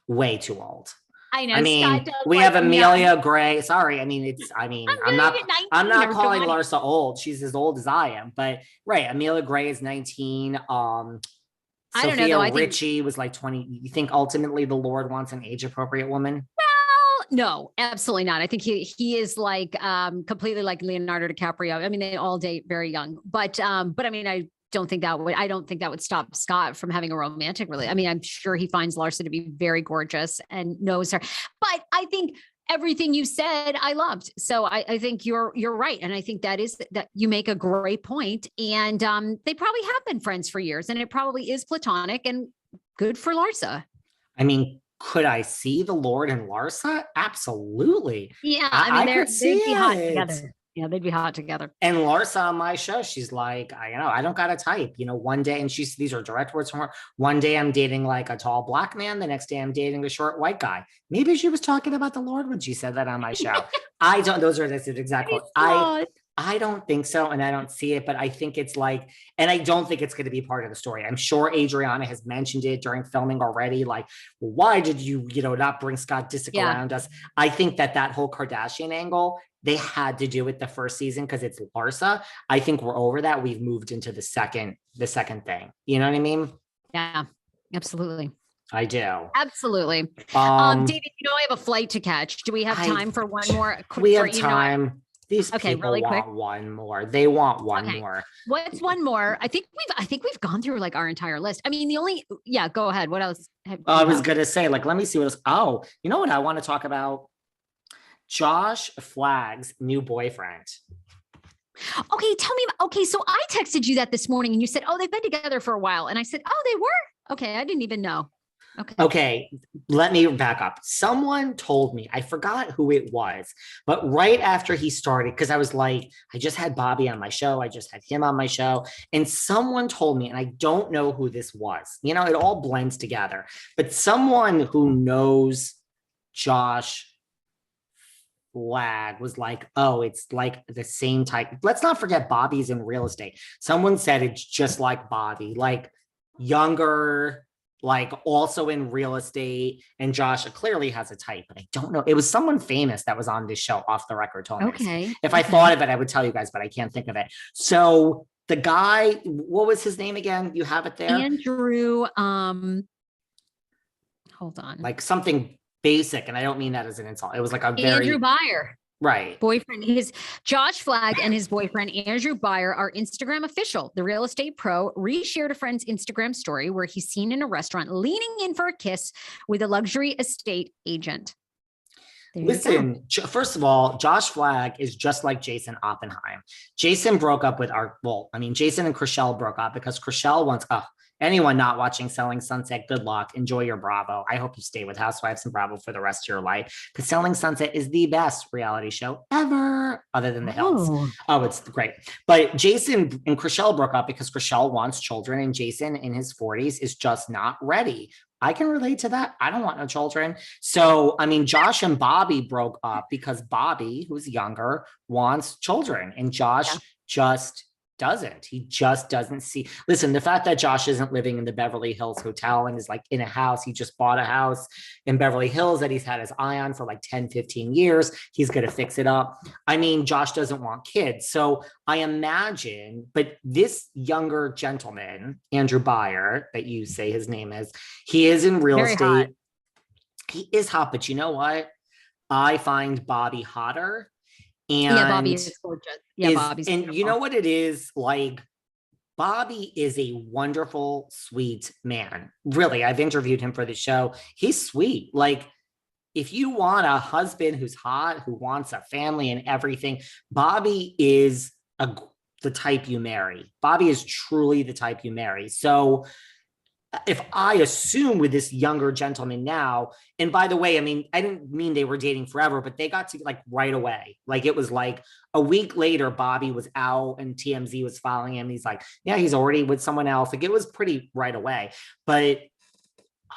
way too old. I I know Scott mean, does we have like him young. Amelia Gray. Sorry. I mean, I'm I'm gonna not, get I'm 19 not or calling 20. Larsa old. She's as old as I am, but right. Amelia Gray is 19. I don't know Sophia though. I think Richie was like 20. You think ultimately the Lord wants an age appropriate woman? no, absolutely not. I think he is like completely like Leonardo DiCaprio. I mean, they all date very young, but I mean, I don't think that would stop Scott from having a romantic really. I mean, I'm sure he finds Larsa to be very gorgeous and knows her. But I think everything you said I loved. So I think you're right. And I think that you make a great point. And they probably have been friends for years and it probably is platonic and good for Larsa. I mean, could I see the Lord and Larsa? Absolutely. Yeah, I mean I could see they'd be hot it. together. Yeah, they'd be hot together. And Larsa on my show, she's like, I don't got a type. One day, and these are direct words from her. One day I'm dating like a tall black man. The next day I'm dating a short white guy. Maybe she was talking about the Lord when she said that on my show. I don't, those are the exact quote. I don't think so. And I don't see it, but I think it's like, and I don't think it's going to be part of the story. I'm sure Adriana has mentioned it during filming already. Like, well, why did you, not bring Scott Disick around us? I think that whole Kardashian angle, they had to do it the first season because it's Larsa. I think we're over that. We've moved into the second thing. You know what I mean? Yeah, absolutely. I do. Absolutely. David, I have a flight to catch. Do we have time for one more? We have time. These people really want quick. one more. They want one more. What's one more? I think we've gone through like our entire list. I mean, go ahead. What else? I was gonna say, like, let me see what else. Oh, you know what I want to talk about? Josh Flagg's new boyfriend. Okay, tell me. Okay, so I texted you that this morning and you said, oh, they've been together for a while. And I said, oh, they were? Okay, I didn't even know. Okay, let me back up. Someone told me, I forgot who it was, but right after he started, because I was like, I just had Bobby on my show, I just had him on my show, and someone told me, and I don't know who this was. It all blends together, but someone who knows Josh Flagg was like, oh, it's like the same type. Let's not forget Bobby's in real estate. Someone said it's just like Bobby, like younger, like also in real estate, and Josh clearly has a type, but I don't know. It was someone famous that was on this show off the record told me. Okay. If I thought of it, I would tell you guys, but I can't think of it. So the guy, what was his name again? You have it there? Andrew, hold on. Like something basic, and I don't mean that as an insult. It was like a very Andrew Byer. Right. Boyfriend. His Josh Flagg and his boyfriend, Andrew Byer, are Instagram official. The real estate pro reshared a friend's Instagram story where he's seen in a restaurant leaning in for a kiss with a luxury estate agent. Listen, first of all, Josh Flagg is just like Jason Oppenheim. Jason broke up with Jason and Chrishell broke up because Chrishell wants, anyone not watching Selling Sunset, good luck. Enjoy your Bravo. I hope you stay with Housewives and Bravo for the rest of your life because Selling Sunset is the best reality show ever, other than The Hills. Oh, it's great. But Jason and Chrishell broke up because Chrishell wants children and Jason in his 40s is just not ready. I can relate to that. I don't want no children. So, I mean, Josh and Bobby broke up because Bobby, who's younger, wants children and Josh just doesn't. He just doesn't see. Listen, the fact that Josh isn't living in the Beverly Hills hotel and is like in a house, he just bought a house in Beverly Hills that he's had his eye on for like 10, 15 years. He's going to fix it up. I mean, Josh doesn't want kids. So I imagine, but this younger gentleman, Andrew Byer, that you say his name is, he is in real estate. Hot. He is hot, but you know what? I find Bobby hotter. And Bobby is gorgeous. Bobby's and beautiful. You know what it is like? Bobby is a wonderful, sweet man. Really, I've interviewed him for the show. He's sweet. Like, if you want a husband who's hot, who wants a family and everything, Bobby is the type you marry. Bobby is truly the type you marry. So if I assume with this younger gentleman now, and by the way, I mean, I didn't mean they were dating forever, but they got to like right away. Like it was like a week later, Bobby was out and TMZ was following him. He's like, yeah, he's already with someone else. Like it was pretty right away. But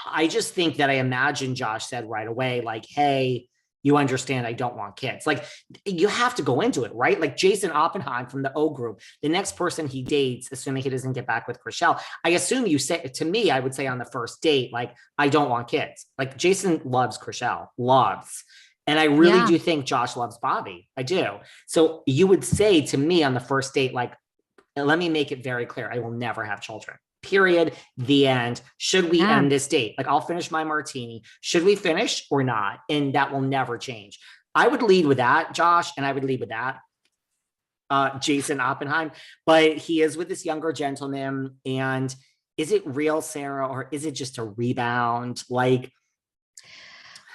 I just think that I imagine Josh said right away, like, hey, you understand I don't want kids. Like, you have to go into it, right? Like Jason Oppenheim from the O group, the next person he dates, assuming he doesn't get back with Chrishell, I assume you say to me, I would say on the first date, like, I don't want kids. Like Jason loves Chrishell, loves. And I really do think Josh loves Bobby. I do. So you would say to me on the first date, like, let me make it very clear. I will never have children. Period. The end. Should we end this date? Like, I'll finish my martini. Should we finish or not? And that will never change. I would lead with that, Josh, and I would lead with that, Jason Oppenheim. But he is with this younger gentleman. And is it real, Sarah, or is it just a rebound? Like,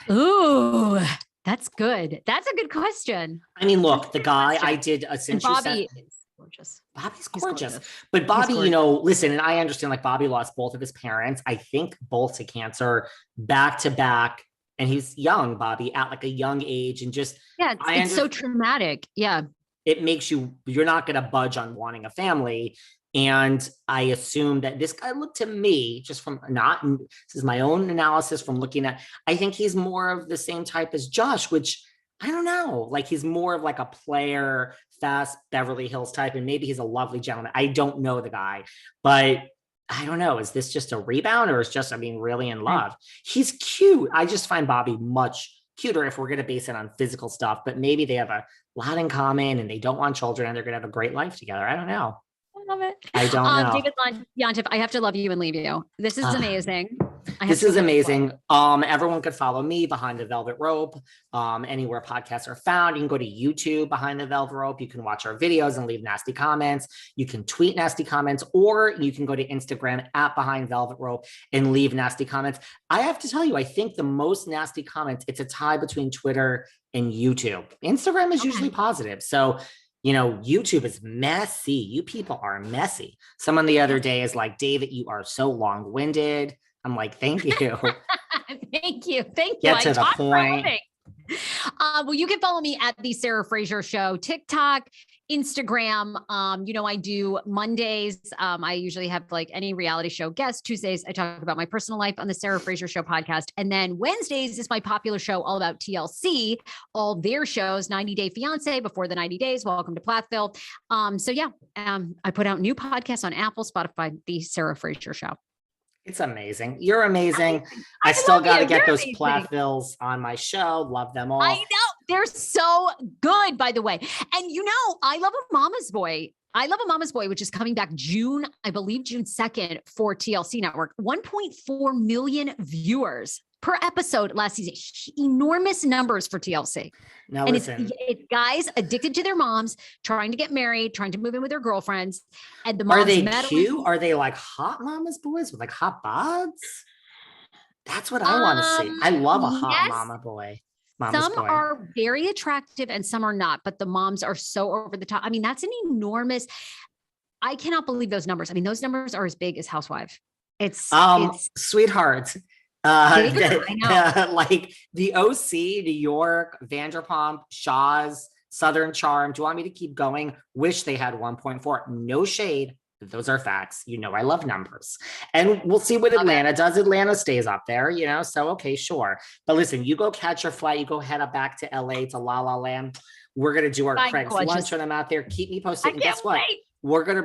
ooh, that's good. That's a good question. I mean, look, the guy I did a since Bobby is gorgeous. Bobby's gorgeous. But Bobby, you know, listen, and I understand, like, Bobby lost both of his parents, I think both to cancer, back to back. And he's young, Bobby, at like a young age. And just, it's so traumatic. Yeah. It makes you're not going to budge on wanting a family. And I assume that this guy looked to me, just from this is my own analysis from looking at, I think he's more of the same type as Josh, which I don't know, like he's more of like a player, fast Beverly Hills type, and maybe he's a lovely gentleman. I don't know the guy, but I don't know. Is this just a rebound, or is just, I mean, really in love? He's cute. I just find Bobby much cuter if we're going to base it on physical stuff, but maybe they have a lot in common and they don't want children and they're going to have a great life together. I don't know. I love it. I don't know. David Yontef, I have to love you and leave you. This is amazing. This is amazing. Everyone could follow me Behind the Velvet Rope. Anywhere podcasts are found. You can go to YouTube Behind the Velvet Rope. You can watch our videos and leave nasty comments. You can tweet nasty comments, or you can go to Instagram at Behind Velvet Rope and leave nasty comments. I have to tell you, I think the most nasty comments, it's a tie between Twitter and YouTube. Instagram is usually positive. So, you know, YouTube is messy. You people are messy. Someone the other day is like, David, you are so long-winded. I'm like, thank you. Thank you. Get to the point. Well, you can follow me at the Sarah Fraser Show, TikTok, Instagram. You know, I do Mondays. I usually have like any reality show guest. Tuesdays, I talk about my personal life on the Sarah Fraser Show podcast. And then Wednesdays is my popular show all about TLC, all their shows, 90 Day Fiance, Before the 90 Days, Welcome to Plathville. I put out new podcasts on Apple, Spotify, the Sarah Fraser Show. It's amazing. You're amazing. I still got to get those Plathvilles on my show. Love them all. I know. They're so good, by the way. And you know, I love a Mama's Boy. Which is coming back June 2nd for TLC Network. 1.4 million viewers per episode last season. Enormous numbers for TLC. Now, and listen. it's guys addicted to their moms, trying to get married, trying to move in with their girlfriends. And the moms are they cute? Are they like hot mama's boys with like hot bods? That's what I want to see. I love a hot mama boy. Some are very attractive and some are not, but the moms are so over the top. I mean, that's an enormous, I cannot believe those numbers. I mean, those numbers are as big as Housewives. It's sweetheart. Like the OC, New York, Vanderpump, Shaw's, Southern Charm. Do you want me to keep going? Wish they had 1.4. No shade. Those are facts. You know, I love numbers. And we'll see what Atlanta does. Atlanta stays up there, you know, so okay, sure. But listen, you go catch your flight. You go head up back to LA, to La La Land. We're going to do our Craig's lunch when I'm out there. Keep me posted. And guess what? We're going to